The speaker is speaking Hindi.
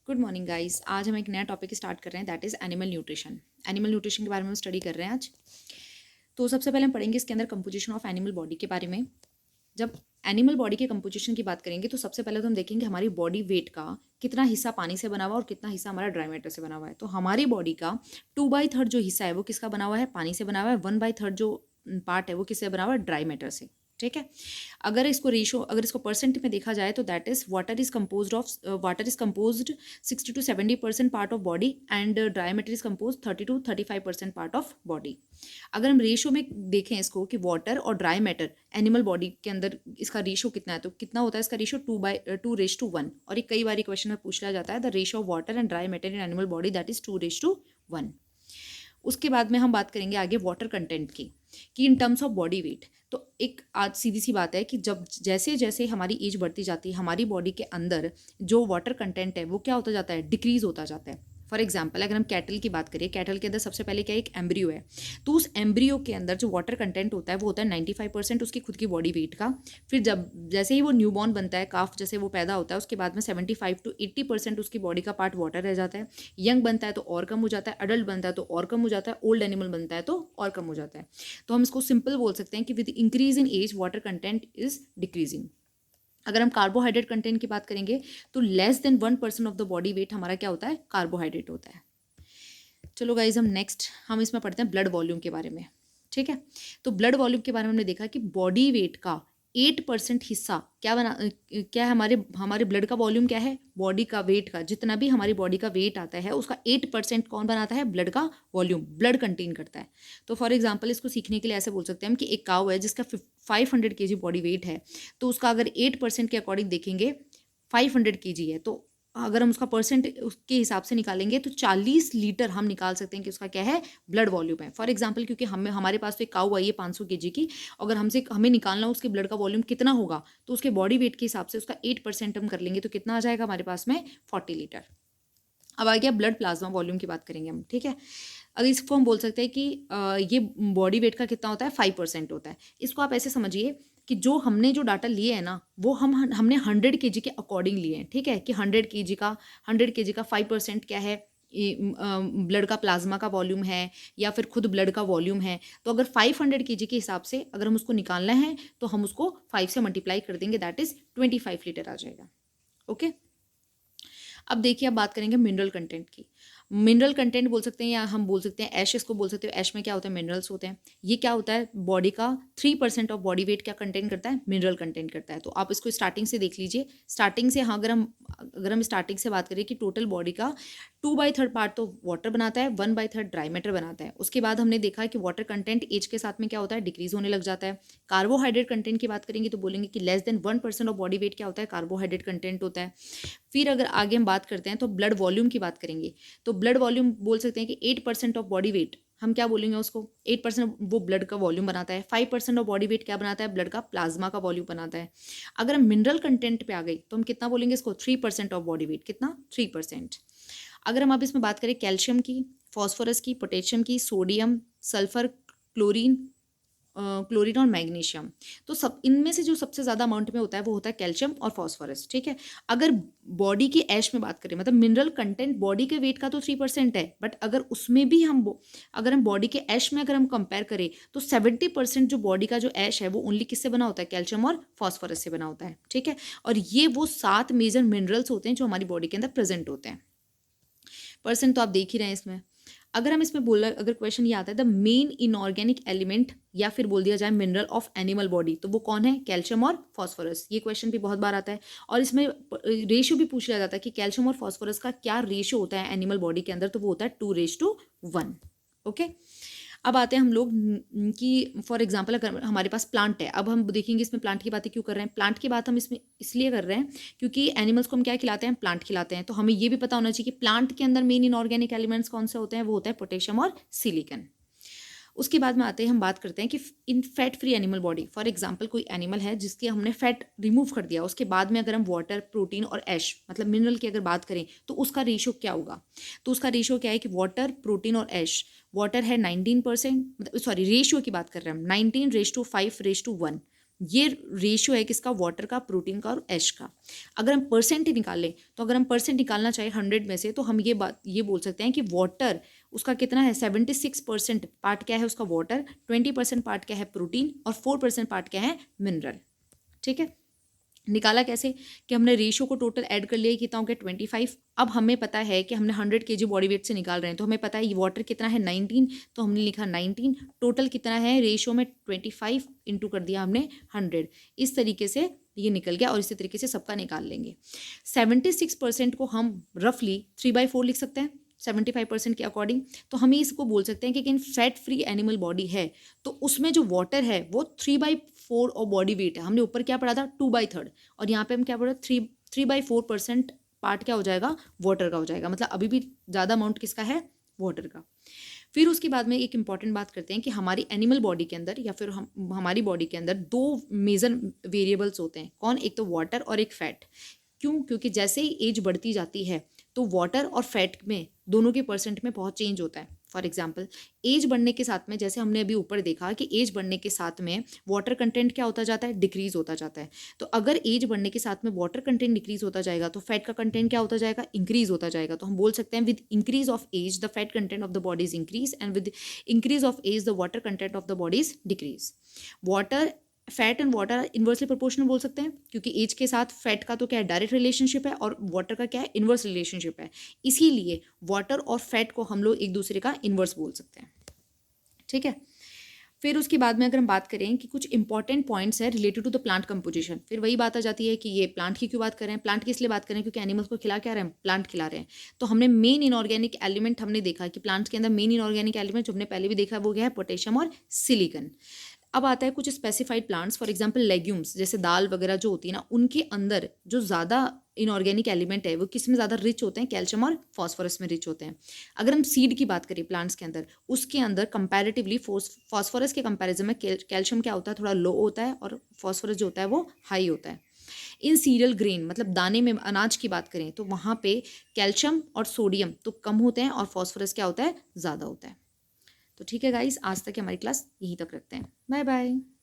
Good morning guys. आज हम एक नया टॉपिक स्टार्ट कर रहे हैं, that is animal nutrition. Animal nutrition के बारे में हम स्टडी कर रहे हैं आज। तो सबसे पहले हम पढ़ेंगे इसके अंदर कंपोजिशन ऑफ एनिमल बॉडी के बारे में। जब एनिमल बॉडी के कंपोजिशन की बात करेंगे तो सबसे पहले तो हम देखेंगे हमारी बॉडी वेट का कितना हिस्सा पानी से बना हुआ है और कितना हिस्सा हमारा ड्राई मैटर से बना हुआ है। तो हमारी बॉडी का 2/3 जो हिस्सा है वो किसका बना हुआ है? पानी से बना हुआ है। 1/3 जो पार्ट है वो किससे बना हुआ है? ड्राई मैटर से। ठीक है। अगर इसको परसेंट में देखा जाए तो that is water is composed 60 to 70% part of body and dry matter is compose 30 to 35% part of body. अगर हम रेशो में देखें इसको कि वाटर और ड्राई मैटर एनिमल बॉडी के अंदर इसका रेशो कितना है, तो कितना होता है इसका रेशो? 2/2:1। और ये कई बार क्वेश्चन में पूछ लिया जाता है, the ratio of water and dry matter in animal body that is 2:1। उसके बाद में हम बात करेंगे आगे वाटर कंटेंट की, कि in terms of body weight. तो एक आज सीधी सी बात है कि जब जैसे जैसे हमारी एज बढ़ती जाती है हमारी बॉडी के अंदर जो वाटर कंटेंट है वो क्या होता जाता है? डिक्रीज होता जाता है। फॉर एग्जाम्पल अगर हम कैटल की बात करें, कैटल के अंदर सबसे पहले क्या एक एम्ब्रियो है, तो उस एम्ब्रियो के अंदर जो वाटर कंटेंट होता है वो होता है 95% उसकी खुद की बॉडी वेट का। फिर जब जैसे ही वो न्यूबॉर्न बनता है, काफ जैसे वो पैदा होता है, उसके बाद में 75 to 80% उसकी बॉडी का पार्ट वाटर रह जाता है। यंग बनता है तो और कम हो जाता है, अडल्ट बनता है तो और कम हो जाता है, ओल्ड एनिमल बनता है तो और कम हो जाता है। तो हम इसको सिंपल बोल सकते हैं कि with increase in age water content is decreasing. अगर हम कार्बोहाइड्रेट कंटेंट की बात करेंगे तो less than 1% of the body weight हमारा क्या होता है? कार्बोहाइड्रेट होता है। चलो गाइज हम इसमें पढ़ते हैं ब्लड वॉल्यूम के बारे में। ठीक है। तो ब्लड वॉल्यूम के बारे में हमने देखा कि बॉडी वेट का 8% हिस्सा क्या है? हमारे ब्लड का वॉल्यूम क्या है? बॉडी का वेट का जितना भी हमारी बॉडी का वेट आता है उसका 8% कौन बनाता है? ब्लड का वॉल्यूम, ब्लड कंटेन करता है। तो फॉर एग्जाम्पल इसको सीखने के लिए ऐसे बोल सकते हैं हम कि एक काऊ है जिसका 500 kg बॉडी वेट है, तो उसका अगर 8% के अकॉर्डिंग देखेंगे 500 kg है, तो अगर हम उसका परसेंट उसके हिसाब से निकालेंगे तो 40 लीटर हम निकाल सकते हैं कि उसका क्या है? ब्लड वॉल्यूम है। फॉर एग्जांपल क्योंकि हमारे पास तो एक काऊ आई है 500 kg की, अगर हमें निकालना हो उसके ब्लड का वॉल्यूम कितना होगा, तो उसके बॉडी वेट के हिसाब से उसका 8% हम कर लेंगे तो कितना आ जाएगा हमारे पास में? 40 लीटर। अब आ गया ब्लड प्लाज्मा वॉल्यूम की बात करेंगे हम। ठीक है। अगर इसको हम बोल सकते हैं कि ये बॉडी वेट का कितना होता है? 5% होता है। इसको आप ऐसे समझिए कि हमने जो डाटा लिए है ना वो हमने 100 kg के अकॉर्डिंग लिए हैं। ठीक है, कि 100 kg का 5% क्या है? ब्लड का प्लाज्मा का वॉल्यूम है या फिर खुद ब्लड का वॉल्यूम है। तो अगर 500 kg के हिसाब से अगर हम उसको निकालना है तो हम उसको 5 से मल्टीप्लाई कर देंगे, दैट इज 25 लीटर आ जाएगा। ओके। अब देखिए, अब बात करेंगे मिनरल कंटेंट की। मिनरल कंटेंट बोल सकते हैं या हम बोल सकते हैं ऐश, इसको बोल सकते हैं। ऐश में क्या होता है? मिनरल्स होते हैं। ये क्या होता है? बॉडी का 3% ऑफ बॉडी वेट क्या कंटेंट करता है? मिनरल कंटेंट करता है। तो आप इसको स्टार्टिंग से देख लीजिए। स्टार्टिंग से, हाँ, अगर हम स्टार्टिंग से बात करें कि टोटल बॉडी का 2/3 पार्ट तो वाटर बनाता है, 1/3 ड्राई मैटर बनाता है। उसके बाद हमने देखा कि वाटर कंटेंट एज के साथ में क्या होता है? डिक्रीज होने लग जाता है। कार्बोहाइड्रेट कंटेंट की बात करेंगे तो बोलेंगे कि less than 1% of body weight क्या होता है? कार्बोहाइड्रेट कंटेंट होता है। फिर अगर आगे हम बात करते हैं तो ब्लड वॉल्यूम की बात करेंगे, तो ब्लड वॉल्यूम बोल सकते हैं कि 8% ऑफ बॉडी वेट हम क्या बोलेंगे उसको? 8% वो ब्लड का वॉल्यूम बनाता है। 5% ऑफ बॉडी वेट क्या बनाता है? ब्लड का प्लाज्मा का वॉल्यूम बनाता है। अगर हम मिनरल कंटेंट पे आ गई तो हम कितना बोलेंगे इसको? 3% ऑफ बॉडी वेट। कितना? 3%। अगर हम अब इसमें बात करें कैल्शियम की, फॉस्फोरस की, पोटेशियम की, सोडियम, सल्फर, क्लोरीन और मैग्नीशियम, तो सब इनमें से जो सबसे ज़्यादा अमाउंट में होता है वो होता है कैल्शियम और फॉस्फोरस। ठीक है। अगर बॉडी की ऐश में बात करें, मतलब मिनरल कंटेंट बॉडी के वेट का तो 3% है, बट अगर उसमें भी अगर हम बॉडी के ऐश में अगर हम कंपेयर करें तो 70% जो बॉडी का जो ऐश है वो ओनली किससे बना होता है? कैल्शियम और फॉस्फोरस से बना होता है। ठीक है। और ये वो 7 मेजर मिनरल्स होते हैं जो हमारी बॉडी के अंदर प्रेजेंट होते हैं। परसेंट तो आप देख ही रहे हैं इसमें। अगर हम इसमें अगर क्वेश्चन ये आता है द मेन इनऑर्गेनिक एलिमेंट या फिर बोल दिया जाए मिनरल ऑफ एनिमल बॉडी, तो वो कौन है? कैल्शियम और फॉस्फोरस। ये क्वेश्चन भी बहुत बार आता है और इसमें रेशियो भी पूछ लिया जाता है कि कैल्शियम और फॉस्फोरस का क्या रेशियो होता है एनिमल बॉडी के अंदर, तो वो होता है 2:1। ओके। अब आते हैं हम लोग कि फॉर एग्जांपल अगर हमारे पास प्लांट है, अब हम देखेंगे इसमें प्लांट की बातें क्यों कर रहे हैं। प्लांट की बात हम इसमें इसलिए कर रहे हैं क्योंकि एनिमल्स को हम क्या खिलाते हैं? प्लांट खिलाते हैं। तो हमें ये भी पता होना चाहिए कि प्लांट के अंदर मेन इनऑर्गेनिक एलिमेंट्स कौन से होते हैं? वो होता है पोटेशियम और सिलिकन। उसके बाद में आते हैं, हम बात करते हैं कि इन fat free animal body, for example कोई एनिमल है जिसके हमने फैट रिमूव कर दिया, उसके बाद में अगर हम वाटर, प्रोटीन और ऐश मतलब मिनरल की अगर बात करें तो उसका रेशियो क्या होगा? तो उसका रेशियो क्या है कि वाटर, प्रोटीन और ऐश, वाटर है 19%, सॉरी रेशियो की बात कर रहे हैं हम, 19:5:1, ये रेशियो है किसका, वाटर का, प्रोटीन का और एश का। अगर हम परसेंट निकालें तो अगर हम परसेंट निकालना चाहें 100 में से तो हम ये बोल सकते हैं कि वाटर उसका कितना है, 76% पार्ट क्या है उसका वाटर, 20% पार्ट क्या है प्रोटीन और 4% पार्ट क्या है मिनरल। ठीक है, निकाला कैसे कि हमने रेशियो को टोटल ऐड कर लिया, कितना हो गया 25। अब हमें पता है कि हमने 100 kg बॉडी वेट से निकाल रहे हैं, तो हमें पता है ये वाटर कितना है 19, तो हमने लिखा 19, टोटल कितना है रेशियो में 25 इंटू कर दिया हमने 100। इस तरीके से ये निकल गया और इसी तरीके से सबका निकाल लेंगे। 76% को हम रफली 3/4 लिख सकते हैं 75% के अकॉर्डिंग। तो हम इसको बोल सकते हैं कि इन फैट फ्री एनिमल बॉडी है तो उसमें जो वाटर है वो 3/4 और बॉडी वेट है। हमने ऊपर क्या पढ़ा था 2/3 और यहाँ पे हम क्या पढ़ा 3/4% पार्ट क्या हो जाएगा वाटर का हो जाएगा, मतलब अभी भी ज़्यादा अमाउंट किसका है वाटर का। फिर उसके बाद में एक इंपॉर्टेंट बात करते हैं कि हमारी एनिमल बॉडी के अंदर या फिर हमारी बॉडी के अंदर दो मेजर वेरिएबल्स होते हैं, कौन, एक तो वाटर और एक फैट। क्यों, क्योंकि जैसे ही एज बढ़ती जाती है तो वाटर और फैट में दोनों के परसेंट में बहुत चेंज होता है। फॉर एग्जाम्पल एज बढ़ने के साथ में, जैसे हमने अभी ऊपर देखा कि एज बढ़ने के साथ में वाटर कंटेंट क्या होता जाता है, डिक्रीज होता जाता है। तो अगर एज बढ़ने के साथ में वाटर कंटेंट डिक्रीज होता जाएगा तो फैट का कंटेंट क्या होता जाएगा, इंक्रीज होता जाएगा। तो हम बोल सकते हैं with increase of age the fat content of the body is increase and with increase of age the water content of the body is decrease. Water, fat and water inversely proportional बोल सकते हैं क्योंकि एज के साथ फैट का तो क्या है डायरेक्ट रिलेशनशिप है और वाटर का क्या है इन्वर्स रिलेशनशिप है, इसीलिए वाटर और फैट को हम लोग एक दूसरे का इन्वर्स बोल सकते हैं। ठीक है, फिर उसके बाद में अगर हम बात करें कि कुछ इंपॉर्टेंट पॉइंट्स है related to the plant composition, फिर वही बात आ जाती है कि ये प्लांट की क्यों बात कर रहे हैं, प्लांट की इसलिए बात करें क्योंकि एनिमल्स को खिला क्या रहे हैं, प्लांट खिला रहे हैं। तो हमने मेन इनऑर्गेनिक एलिमेंट हमने देखा कि प्लांट्स के अंदर मेन इनऑर्गेनिक एलिमेंट जो हमने पहले भी देखा वो क्या है पोटेशियम और सिलिकन। अब आता है कुछ specified plants, for example legumes जैसे दाल वगैरह जो होती है ना, उनके अंदर जो ज़्यादा इनऑर्गेनिक एलिमेंट है वो किस में ज़्यादा रिच होते हैं, कैल्शियम और फॉस्फोरस में रिच होते हैं। अगर हम सीड की बात करें प्लांट्स के अंदर, उसके अंदर कंपैरेटिवली फॉस्फोरस के कंपैरिजन में कैल्शियम क्या होता है थोड़ा लो होता है और फॉस्फोरस जो होता है वो हाई होता है। इन सीरियल ग्रेन मतलब दाने में अनाज की बात करें तो वहाँ पे कैल्शियम और सोडियम तो कम होते हैं और फॉस्फोरस क्या होता है ज़्यादा होता है। तो ठीक है गाइस, आज तक हमारी क्लास यहीं तक रखते हैं। Bye bye.